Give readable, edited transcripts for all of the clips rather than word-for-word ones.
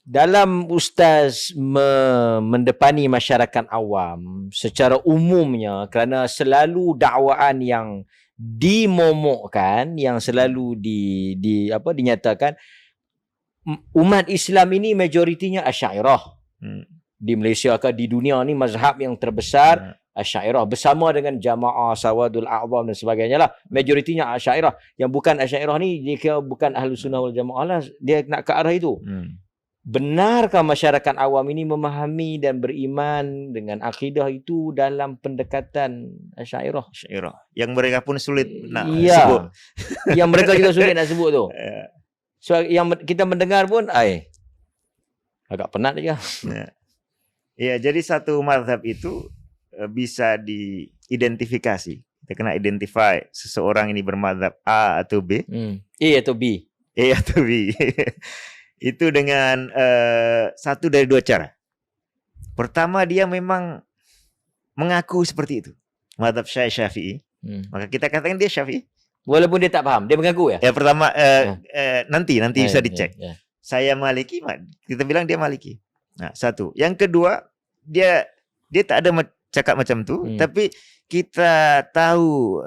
dalam Ustaz mendepani masyarakat awam secara umumnya, kerana selalu dakwaan yang dimomokkan, yang selalu dinyatakan, umat Islam ini majoritinya Asy'ariyah. Di Malaysia ke di dunia ni mazhab yang terbesar Asy'ariyah bersama dengan Jamaah Sawadul A'zam dan sebagainya lah. Majoritinya Asy'ariyah. Yang bukan Asy'ariyah ni dia kira bukan Ahlus Sunnah wal Jamaah lah, dia nak ke arah itu. Benarkah masyarakat awam ini memahami dan beriman dengan akidah itu dalam pendekatan Asy'ariyah? Asy'ariyah. Yang mereka pun sulit nak sebut. Yang mereka juga sulit nak sebut tu. So yang kita mendengar pun agak penat juga. Ya, jadi satu mazhab itu bisa diidentifikasi. Kita kena identify seseorang ini bermazhab A atau B. A atau B. A atau B. Itu dengan satu dari dua cara. Pertama, dia memang mengaku seperti itu. Mazhab Syafi'i. Maka kita katakan dia Syafi'i. Walaupun dia tak faham, dia mengaku ya? Ya, pertama nanti bisa dicek. Saya Maliki, kita bilang dia Maliki. Nah, satu. Yang kedua, dia tak ada cakap macam tu, tapi kita tahu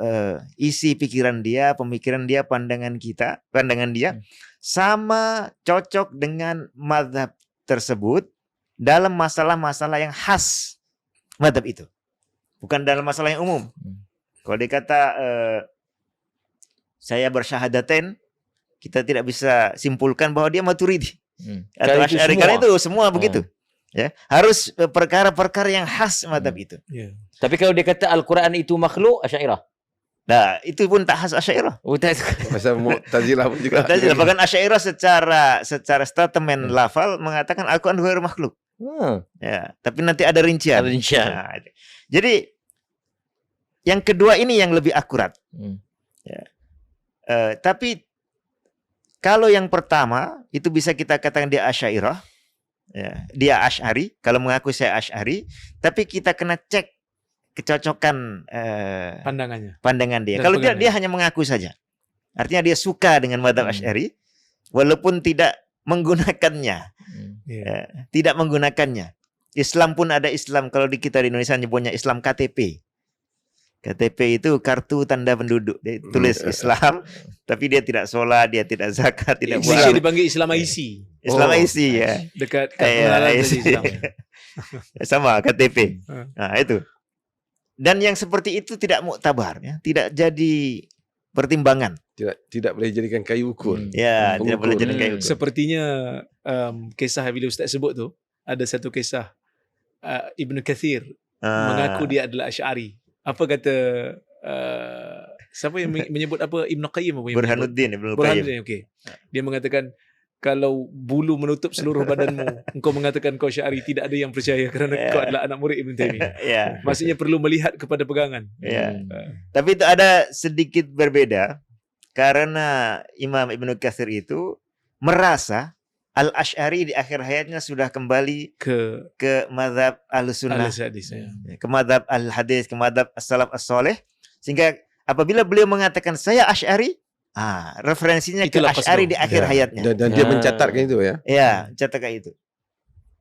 isi pikiran dia, pemikiran dia, pandangan dia sama cocok dengan mazhab tersebut dalam masalah-masalah yang khas mazhab itu. Bukan dalam masalah yang umum. Kalau dia kata saya bersyahadatain, kita tidak bisa simpulkan bahwa dia Maturidi atau Asy'ari, karena itu semua begitu. Ya, harus perkara-perkara yang khas mazhab itu. Tapi kalau dia kata Al-Quran itu makhluk, Asy'ariyah. Nah, itu pun tak khas Asy'ariyah. Masa Mu'tazilah pun juga. Mu'tazilah, bahkan Asy'ariyah secara statement lafal mengatakan Al-Quran ghairu makhluk. Ya, tapi nanti ada rincian. Nah, jadi yang kedua ini yang lebih akurat. Ya. Tapi kalau yang pertama itu bisa kita katakan dia Asy'ariyah. Ya, dia Asy'ari, kalau mengaku saya Asy'ari, tapi kita kena cek kecocokan pandangan dia. Kalau dia hanya mengaku saja, artinya dia suka dengan mazhab Asy'ari walaupun tidak menggunakannya. Tidak menggunakannya. Islam pun ada Islam, kalau di kita di Indonesia nyebutnya Islam KTP. KTP itu kartu tanda penduduk. Dia tulis Islam, tapi dia tidak sholat, dia tidak zakat, tidak buat. Malaysia dipanggil Islam IC. Islam IC ya. Dekat pengenalan Islam. Sama KTP. Nah, itu. Dan yang seperti itu tidak muktabar, ya, tidak jadi pertimbangan. Tidak boleh jadikan kayu ukur. Ya, tidak boleh jadikan kayu ukur. Sepertinya kisah bila Ustaz sebut tu, ada satu kisah Ibn Kathir mengaku dia adalah Asy'ari. Apa kata siapa yang menyebut apa, Ibn Qayyim apa? Burhanuddin. Okey. Dia mengatakan kalau bulu menutup seluruh badanmu, engkau mengatakan kau Asy'ari, tidak ada yang percaya kerana kau adalah anak murid Ibn Taimiyah. Maksudnya perlu melihat kepada pegangan. Tapi itu ada sedikit berbeda karena Imam Ibn Katsir itu merasa Al-Asy'ari di akhir hayatnya sudah kembali ke mazhab Ahlussunnah, ke mazhab Al-Hadis, ke mazhab As-Salaf As-Saleh, sehingga apabila beliau mengatakan saya Asy'ari, referensinya itulah ke Asy'ari di akhir hayatnya. Dan dia mencatatkan itu ya. Ya, mencatatkan itu.